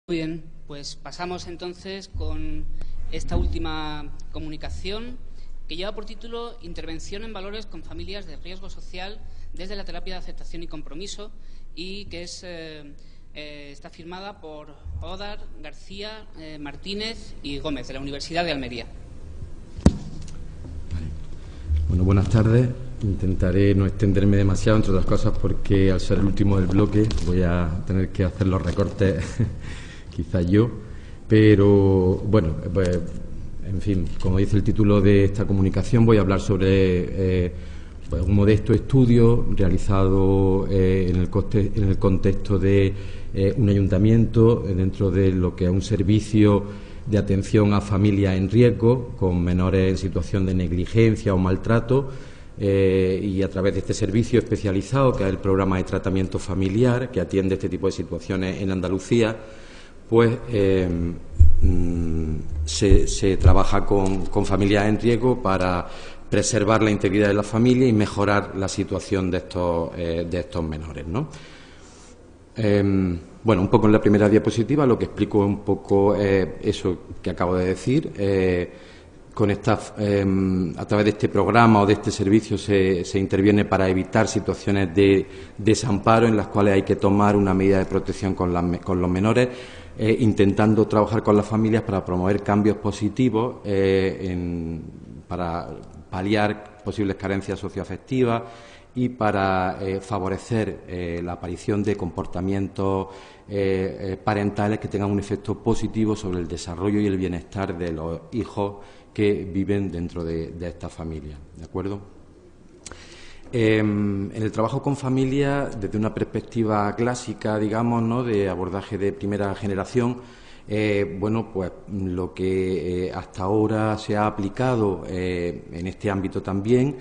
Muy bien, pues pasamos entonces con esta última comunicación que lleva por título Intervención en valores con familias de riesgo social desde la terapia de aceptación y compromiso, y que está firmada por Odar, García, Martínez y Gómez de la Universidad de Almería. Bueno, buenas tardes. Intentaré no extenderme demasiado, entre otras cosas porque al ser el último del bloque voy a tener que hacer los recortes quizás yo, pero bueno, pues, en fin, como dice el título de esta comunicación, voy a hablar sobre pues un modesto estudio realizado en el contexto de un ayuntamiento dentro de lo que es un servicio de atención a familias en riesgo con menores en situación de negligencia o maltrato, y a través de este servicio especializado, que es el programa de tratamiento familiar, que atiende este tipo de situaciones en Andalucía, pues se trabaja con familias en riesgo para preservar la integridad de la familia y mejorar la situación de estos menores, ¿no? Bueno, un poco en la primera diapositiva lo que explico un poco eso que acabo de decir. A través de este programa o de este servicio se interviene para evitar situaciones de desamparo en las cuales hay que tomar una medida de protección con los menores, intentando trabajar con las familias para promover cambios positivos, para paliar posibles carencias socioafectivas y para favorecer la aparición de comportamientos parentales que tengan un efecto positivo sobre el desarrollo y el bienestar de los hijos que viven dentro de esta familia, ¿de acuerdo? En el trabajo con familias, desde una perspectiva clásica, digamos, ¿no?, de abordaje de primera generación, bueno, pues lo que hasta ahora se ha aplicado en este ámbito también,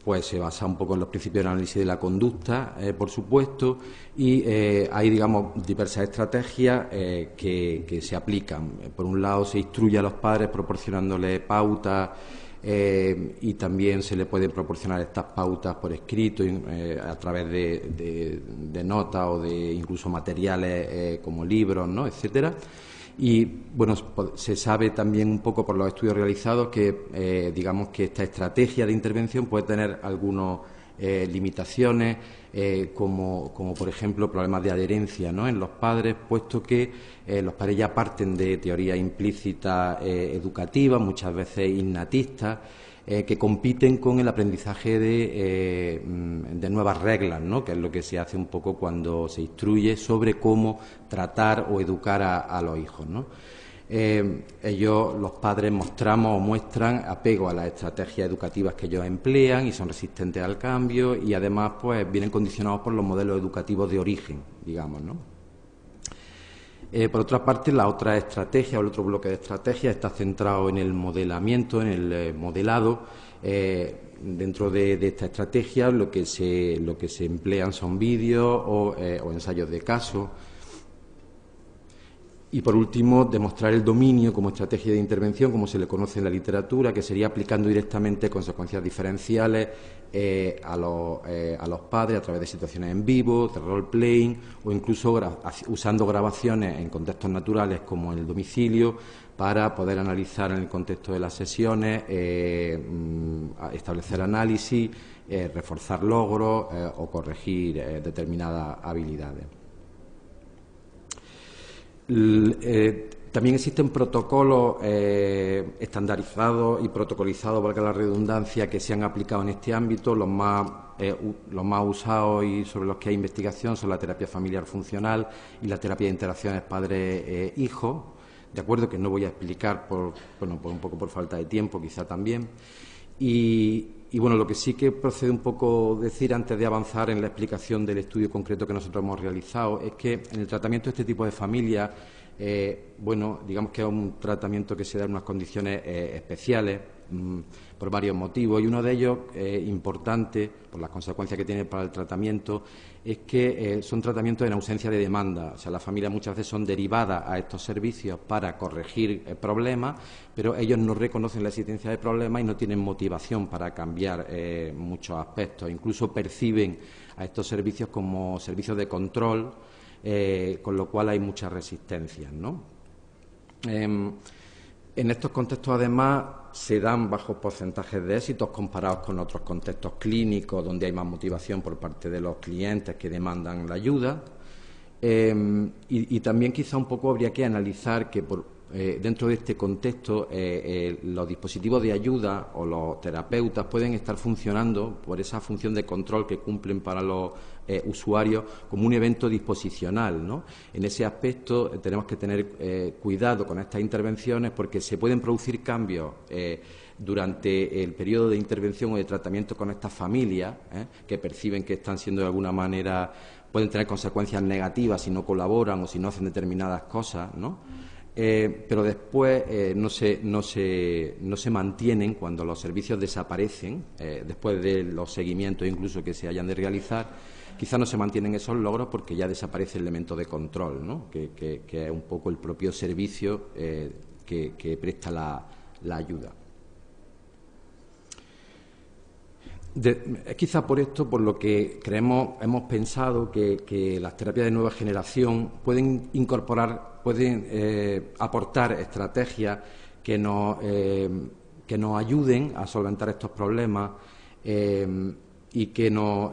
pues se basa un poco en los principios del análisis de la conducta, por supuesto, y hay, digamos, diversas estrategias que se aplican. Por un lado, se instruye a los padres proporcionándoles pautas, y también se le pueden proporcionar estas pautas por escrito a través de notas o de incluso materiales como libros, ¿no?, etcétera. Y bueno, se sabe también un poco por los estudios realizados que digamos que esta estrategia de intervención puede tener algunas limitaciones, como por ejemplo problemas de adherencia, ¿no?, en los padres, puesto que los padres ya parten de teorías implícitas educativas, muchas veces innatistas, que compiten con el aprendizaje de nuevas reglas, ¿no?, que es lo que se hace un poco cuando se instruye sobre cómo tratar o educar a los hijos, ¿no? Los padres muestran apego a las estrategias educativas que ellos emplean y son resistentes al cambio, y además pues vienen condicionados por los modelos educativos de origen, digamos, ¿no? Por otra parte, la otra estrategia o el otro bloque de estrategias está centrado en el modelamiento, en el modelado. Dentro de esta estrategia lo que se emplean son vídeos o ensayos de caso. Y, por último, demostrar el dominio como estrategia de intervención, como se le conoce en la literatura, que sería aplicando directamente consecuencias diferenciales a los padres a través de situaciones en vivo, de role-playing, o incluso usando grabaciones en contextos naturales como en el domicilio para poder analizar en el contexto de las sesiones, establecer análisis, reforzar logros o corregir determinadas habilidades. También existen protocolos estandarizados y protocolizados, valga la redundancia, que se han aplicado en este ámbito. Los más usados y sobre los que hay investigación son la terapia familiar funcional y la terapia de interacciones padre-hijo, de acuerdo, que no voy a explicar un poco por falta de tiempo, quizá también. Y bueno, lo que sí que procede un poco decir antes de avanzar en la explicación del estudio concreto que nosotros hemos realizado es que en el tratamiento de este tipo de familias, bueno, digamos que es un tratamiento que se da en unas condiciones especiales por varios motivos, y uno de ellos importante por las consecuencias que tiene para el tratamiento es que son tratamientos en ausencia de demanda. O sea, las familias muchas veces son derivadas a estos servicios para corregir problemas, pero ellos no reconocen la existencia de problemas y no tienen motivación para cambiar muchos aspectos. Incluso perciben a estos servicios como servicios de control, con lo cual hay muchas resistencias, ¿no? En estos contextos, además, se dan bajos porcentajes de éxitos comparados con otros contextos clínicos donde hay más motivación por parte de los clientes que demandan la ayuda. Y también quizá un poco habría que analizar que dentro de este contexto los dispositivos de ayuda o los terapeutas pueden estar funcionando por esa función de control que cumplen para los usuarios como un evento disposicional, ¿no? En ese aspecto tenemos que tener cuidado con estas intervenciones porque se pueden producir cambios durante el periodo de intervención o de tratamiento con estas familias que perciben que están siendo de alguna manera, pueden tener consecuencias negativas si no colaboran o si no hacen determinadas cosas, ¿no? Pero después no se mantienen cuando los servicios desaparecen, después de los seguimientos incluso que se hayan de realizar, quizá no se mantienen esos logros porque ya desaparece el elemento de control, ¿no? que es un poco el propio servicio que presta la ayuda. Es quizá por esto por lo que hemos pensado que las terapias de nueva generación pueden aportar estrategias que nos ayuden a solventar estos problemas y que nos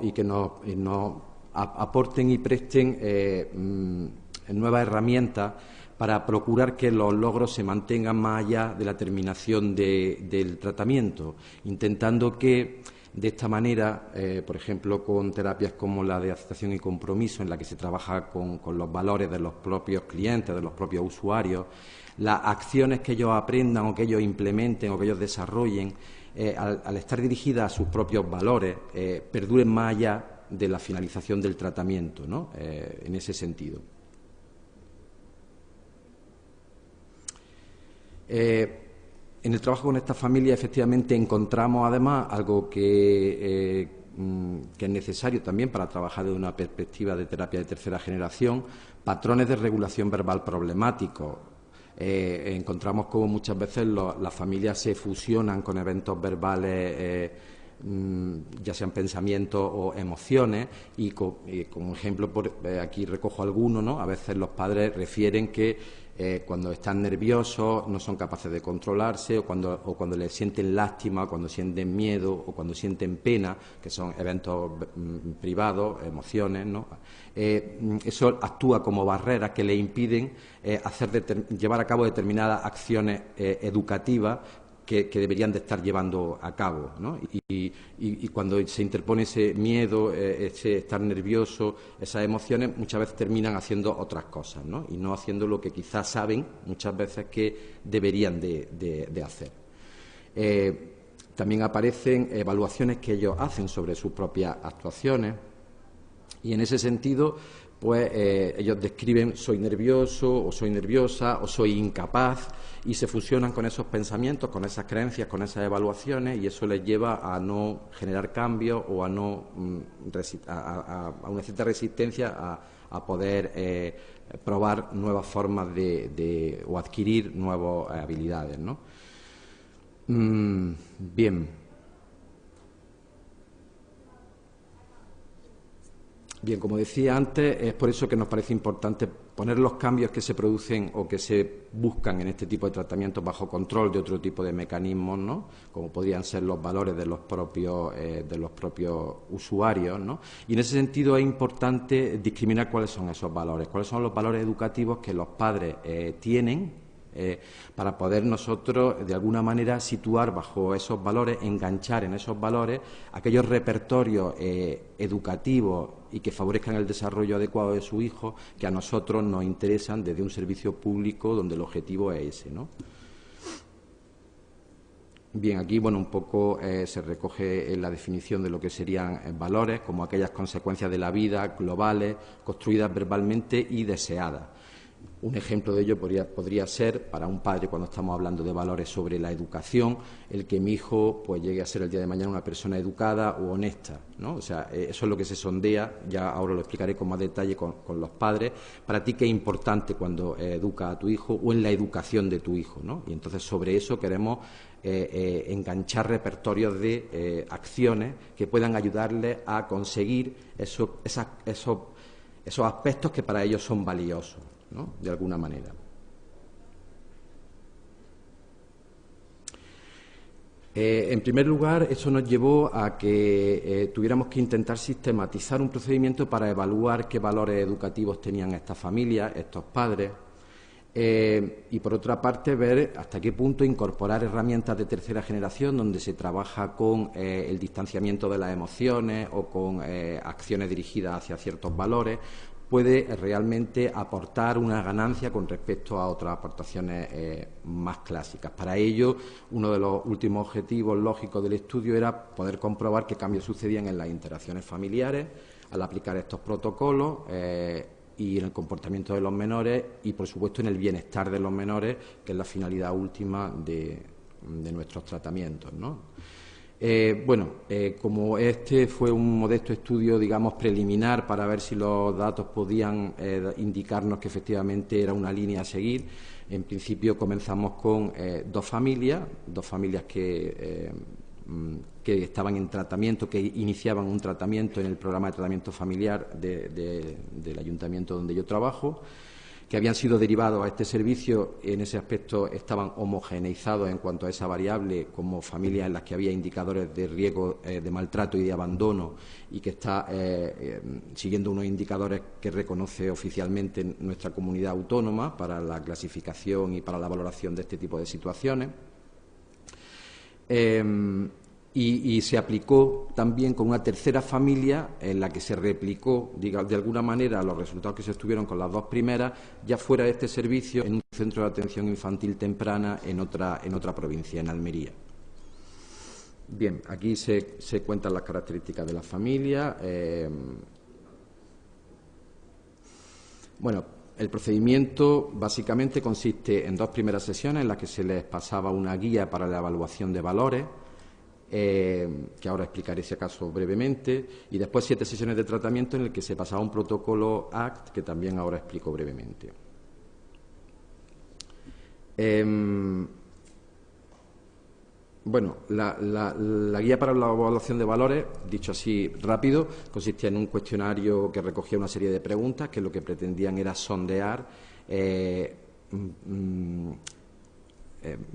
aporten y presten nuevas herramientas para procurar que los logros se mantengan más allá de la terminación del tratamiento, intentando que de esta manera, por ejemplo, con terapias como la de aceptación y compromiso, en la que se trabaja con los valores de los propios clientes, de los propios usuarios, las acciones que ellos aprendan o que ellos implementen o que ellos desarrollen, al estar dirigidas a sus propios valores, perduren más allá de la finalización del tratamiento, ¿no? En ese sentido. En el trabajo con esta familia, efectivamente, encontramos además algo que es necesario también para trabajar desde una perspectiva de terapia de tercera generación, patrones de regulación verbal problemáticos. Encontramos como muchas veces las familias se fusionan con eventos verbales, ya sean pensamientos o emociones, y como ejemplo, aquí recojo alguno, ¿no? A veces los padres refieren que cuando están nerviosos no son capaces de controlarse o cuando les sienten lástima, o cuando sienten miedo o cuando sienten pena, que son eventos privados, emociones, ¿no? Eso actúa como barreras que le impiden llevar a cabo determinadas acciones educativas que deberían de estar llevando a cabo, ¿no? Y cuando se interpone ese miedo, ese estar nervioso, esas emociones, muchas veces terminan haciendo otras cosas, ¿no? Y no haciendo lo que quizás saben muchas veces que deberían de hacer. También aparecen evaluaciones que ellos hacen sobre sus propias actuaciones y en ese sentido pues ellos describen soy nervioso o soy nerviosa o soy incapaz y se fusionan con esos pensamientos, con esas creencias, con esas evaluaciones y eso les lleva a no generar cambios o a una cierta resistencia a poder probar nuevas formas o adquirir nuevas habilidades, ¿no? Bien, como decía antes, es por eso que nos parece importante poner los cambios que se producen o que se buscan en este tipo de tratamientos bajo control de otro tipo de mecanismos, ¿no? Como podrían ser los valores de los propios usuarios, ¿no? Y en ese sentido es importante discriminar cuáles son esos valores, cuáles son los valores educativos que los padres tienen para poder nosotros de alguna manera situar bajo esos valores, enganchar en esos valores aquellos repertorios educativos y que favorezcan el desarrollo adecuado de su hijo que a nosotros nos interesan desde un servicio público donde el objetivo es ese, ¿no? Bien, aquí un poco se recoge la definición de lo que serían valores como aquellas consecuencias de la vida globales, construidas verbalmente y deseadas. Un ejemplo de ello podría ser, para un padre, cuando estamos hablando de valores sobre la educación, el que mi hijo pues llegue a ser el día de mañana una persona educada o honesta, ¿no? O sea, eso es lo que se sondea, ya ahora lo explicaré con más detalle con los padres. Para ti, ¿qué es importante cuando educas a tu hijo o en la educación de tu hijo, ¿no? Y entonces sobre eso queremos enganchar repertorios de acciones que puedan ayudarles a conseguir esos aspectos que para ellos son valiosos, ¿no?, de alguna manera. En primer lugar, eso nos llevó a que tuviéramos que intentar sistematizar un procedimiento para evaluar qué valores educativos tenían estas familias, estos padres, y por otra parte ver hasta qué punto incorporar herramientas de tercera generación donde se trabaja con el distanciamiento de las emociones o con acciones dirigidas hacia ciertos valores puede realmente aportar una ganancia con respecto a otras aportaciones más clásicas. Para ello, uno de los últimos objetivos lógicos del estudio era poder comprobar qué cambios sucedían en las interacciones familiares al aplicar estos protocolos y en el comportamiento de los menores y, por supuesto, en el bienestar de los menores, que es la finalidad última de nuestros tratamientos, ¿no? Como este fue un modesto estudio, digamos, preliminar para ver si los datos podían indicarnos que efectivamente era una línea a seguir, en principio comenzamos con dos familias que estaban en tratamiento, que iniciaban un tratamiento en el programa de tratamiento familiar del ayuntamiento donde yo trabajo, que habían sido derivados a este servicio. En ese aspecto estaban homogeneizados en cuanto a esa variable como familias en las que había indicadores de riesgo de maltrato y de abandono y que está siguiendo unos indicadores que reconoce oficialmente nuestra comunidad autónoma para la clasificación y para la valoración de este tipo de situaciones. Y se aplicó también con una tercera familia en la que se replicó, de alguna manera, los resultados que se obtuvieron con las dos primeras, ya fuera de este servicio, en un centro de atención infantil temprana en otra provincia, en Almería. Bien, aquí se cuentan las características de la familia. El procedimiento básicamente consiste en dos primeras sesiones en las que se les pasaba una guía para la evaluación de valores, que ahora explicaré si acaso brevemente, y después 7 sesiones de tratamiento en el que se pasaba un protocolo ACT, que también ahora explico brevemente. La guía para la evaluación de valores, dicho así rápido, consistía en un cuestionario que recogía una serie de preguntas que lo que pretendían era sondear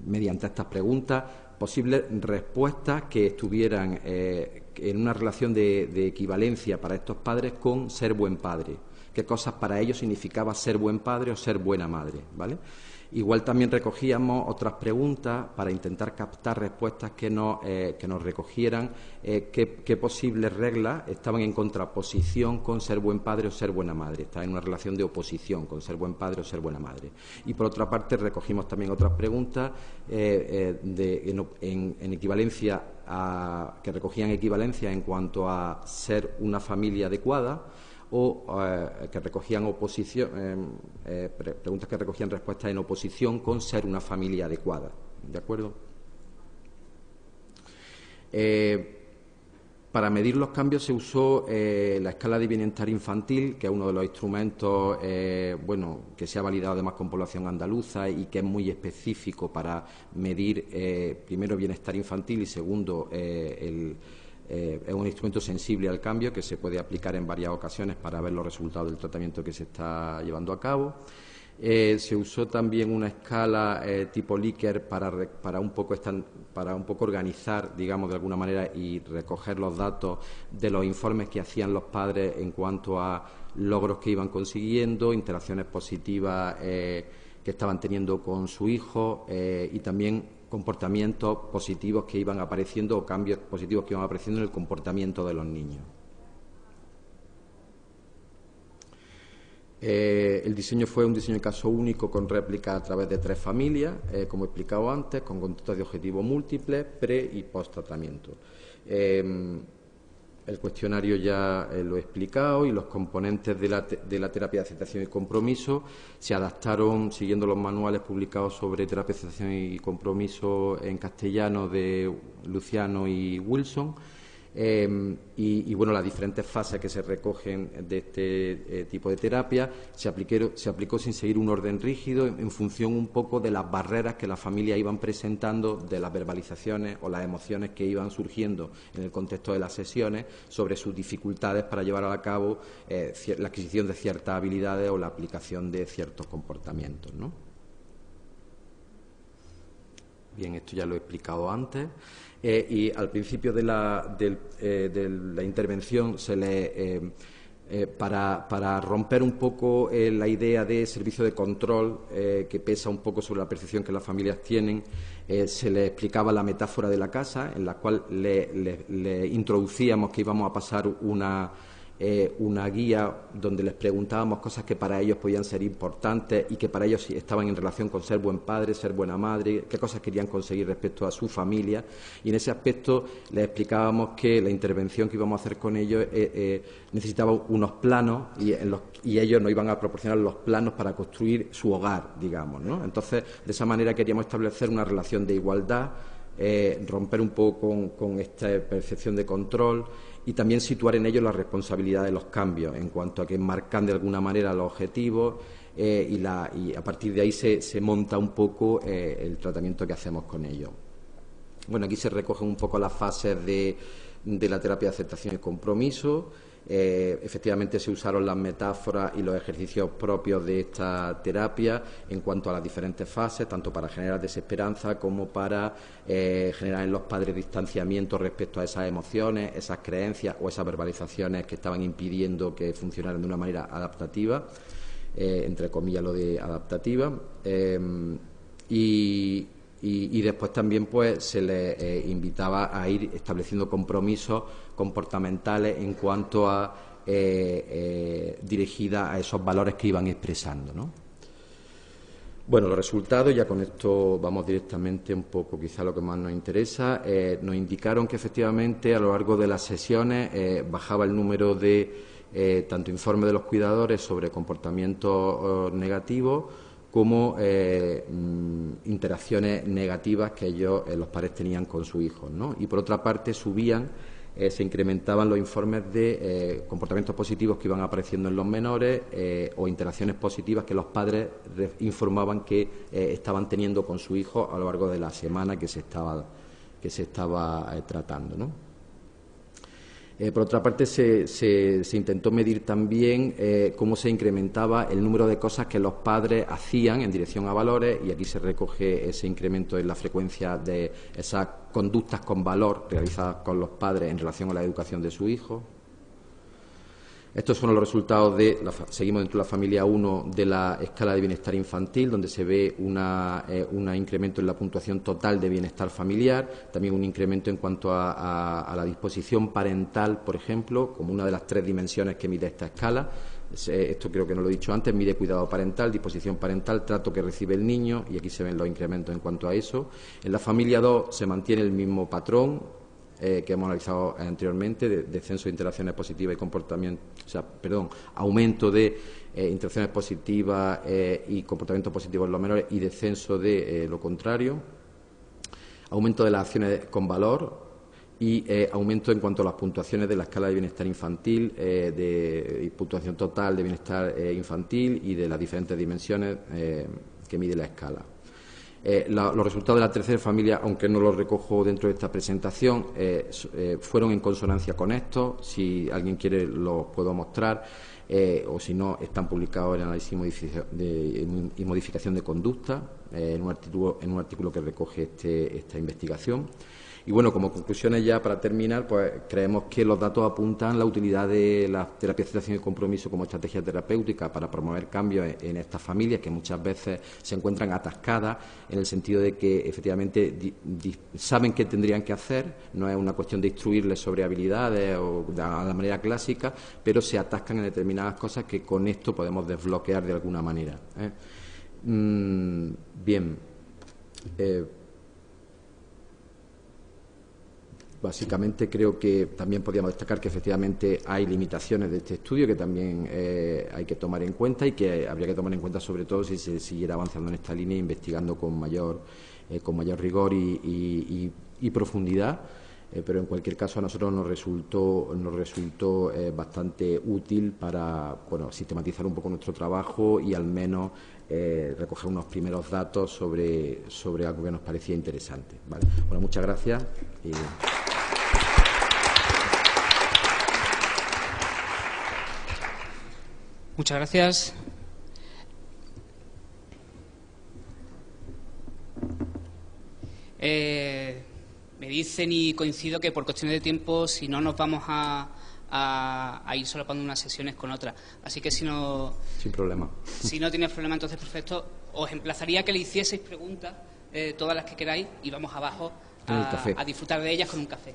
mediante estas preguntas posibles respuestas que estuvieran en una relación de equivalencia para estos padres con ser buen padre. ¿Qué cosas para ellos significaba ser buen padre o ser buena madre? ¿Vale? Igual también recogíamos otras preguntas para intentar captar respuestas que nos recogieran qué posibles reglas estaban en contraposición con ser buen padre o ser buena madre. Estaba en una relación de oposición con ser buen padre o ser buena madre. Y por otra parte recogimos también otras preguntas en equivalencia que recogían equivalencia en cuanto a ser una familia adecuada, o que recogían preguntas que recogían respuestas en oposición con ser una familia adecuada. ¿De acuerdo? Para medir los cambios se usó la escala de bienestar infantil, que es uno de los instrumentos que se ha validado además con población andaluza y que es muy específico para medir primero bienestar infantil y segundo es un instrumento sensible al cambio que se puede aplicar en varias ocasiones para ver los resultados del tratamiento que se está llevando a cabo. Se usó también una escala tipo Likert para un poco organizar, digamos, de alguna manera y recoger los datos de los informes que hacían los padres en cuanto a logros que iban consiguiendo, interacciones positivas que estaban teniendo con su hijo y también comportamientos positivos que iban apareciendo o cambios positivos que iban apareciendo en el comportamiento de los niños. El diseño fue un diseño de caso único con réplica a través de 3 familias, como he explicado antes, con conductas de objetivo múltiples, pre y post tratamiento. El cuestionario ya lo he explicado y los componentes de la terapia de aceptación y compromiso se adaptaron siguiendo los manuales publicados sobre terapia de aceptación y compromiso en castellano de Luciano y Wilson. Y bueno, las diferentes fases que se recogen de este tipo de terapia se aplicó sin seguir un orden rígido en función un poco de las barreras que las familias iban presentando, de las verbalizaciones o las emociones que iban surgiendo en el contexto de las sesiones sobre sus dificultades para llevar a cabo la adquisición de ciertas habilidades o la aplicación de ciertos comportamientos, ¿no? Bien, esto ya lo he explicado antes. Y al principio de la intervención para romper un poco la idea de servicio de control que pesa un poco sobre la percepción que las familias tienen, se les explicaba la metáfora de la casa, en la cual le introducíamos que íbamos a pasar una guía donde les preguntábamos cosas que para ellos podían ser importantes y que para ellos estaban en relación con ser buen padre, ser buena madre, qué cosas querían conseguir respecto a su familia, y en ese aspecto les explicábamos que la intervención que íbamos a hacer con ellos necesitaba unos planos y ellos nos iban a proporcionar los planos para construir su hogar, digamos, ¿no? Entonces, de esa manera queríamos establecer una relación de igualdad, romper un poco con esta percepción de control y también situar en ellos la responsabilidad de los cambios en cuanto a que marcan de alguna manera los objetivos y a partir de ahí se monta un poco el tratamiento que hacemos con ellos. Bueno, aquí se recogen un poco las fases de la terapia de aceptación y compromiso. Efectivamente se usaron las metáforas y los ejercicios propios de esta terapia en cuanto a las diferentes fases, tanto para generar desesperanza como para generar en los padres distanciamiento respecto a esas emociones, esas creencias o esas verbalizaciones que estaban impidiendo que funcionaran de una manera adaptativa, entre comillas lo de adaptativa. Y después también pues se les invitaba a ir estableciendo compromisos comportamentales en cuanto a dirigida a esos valores que iban expresando, ¿no? Bueno, los resultados, ya con esto vamos directamente un poco quizá a lo que más nos interesa, nos indicaron que efectivamente a lo largo de las sesiones bajaba el número de tanto informes de los cuidadores sobre comportamientos negativos como interacciones negativas que ellos, los padres, tenían con sus hijos, ¿no? Y por otra parte se incrementaban los informes de comportamientos positivos que iban apareciendo en los menores o interacciones positivas que los padres informaban que estaban teniendo con su hijo a lo largo de la semana que se estaba tratando, ¿no? Por otra parte, se intentó medir también cómo se incrementaba el número de cosas que los padres hacían en dirección a valores, y aquí se recoge ese incremento en la frecuencia de esas conductas con valor realizadas con los padres en relación a la educación de su hijo. Estos son los resultados seguimos dentro de la familia 1 de la escala de bienestar infantil, donde se ve un incremento en la puntuación total de bienestar familiar, también un incremento en cuanto a la disposición parental, por ejemplo, como una de las 3 dimensiones que mide esta escala. Esto creo que no lo he dicho antes, mide cuidado parental, disposición parental, trato que recibe el niño, y aquí se ven los incrementos en cuanto a eso. En la familia 2 se mantiene el mismo patrón que hemos analizado anteriormente, de descenso de interacciones positivas y comportamiento, aumento de interacciones positivas y comportamientos positivos en los menores y descenso de lo contrario, aumento de las acciones con valor y aumento en cuanto a las puntuaciones de la escala de bienestar infantil, de puntuación total de bienestar infantil y de las diferentes dimensiones que mide la escala. Los resultados de la tercera familia, aunque no los recojo dentro de esta presentación, fueron en consonancia con esto. Si alguien quiere, los puedo mostrar, o si no, están publicados en análisis y modificación de conducta, en un artículo que recoge esta investigación. Y bueno, como conclusiones ya para terminar, pues creemos que los datos apuntan la utilidad de la terapia de aceptación y compromiso como estrategia terapéutica para promover cambios en estas familias que muchas veces se encuentran atascadas en el sentido de que efectivamente saben qué tendrían que hacer, no es una cuestión de instruirles sobre habilidades o de la manera clásica, pero se atascan en determinadas cosas que con esto podemos desbloquear de alguna manera. Bien. Básicamente creo que también podríamos destacar que efectivamente hay limitaciones de este estudio que también hay que tomar en cuenta y que habría que tomar en cuenta sobre todo si se siguiera avanzando en esta línea, investigando con mayor rigor y profundidad. pero en cualquier caso a nosotros nos resultó bastante útil para sistematizar un poco nuestro trabajo y al menos recoger unos primeros datos sobre algo que nos parecía interesante. ¿Vale? Bueno, muchas gracias. Muchas gracias. Me dicen y coincido que por cuestiones de tiempo, si no, nos vamos a ir solapando unas sesiones con otras. Así que sin problema. Si no tienes problema, entonces perfecto. Os emplazaría a que le hicieseis preguntas, todas las que queráis, y vamos abajo a disfrutar de ellas con un café.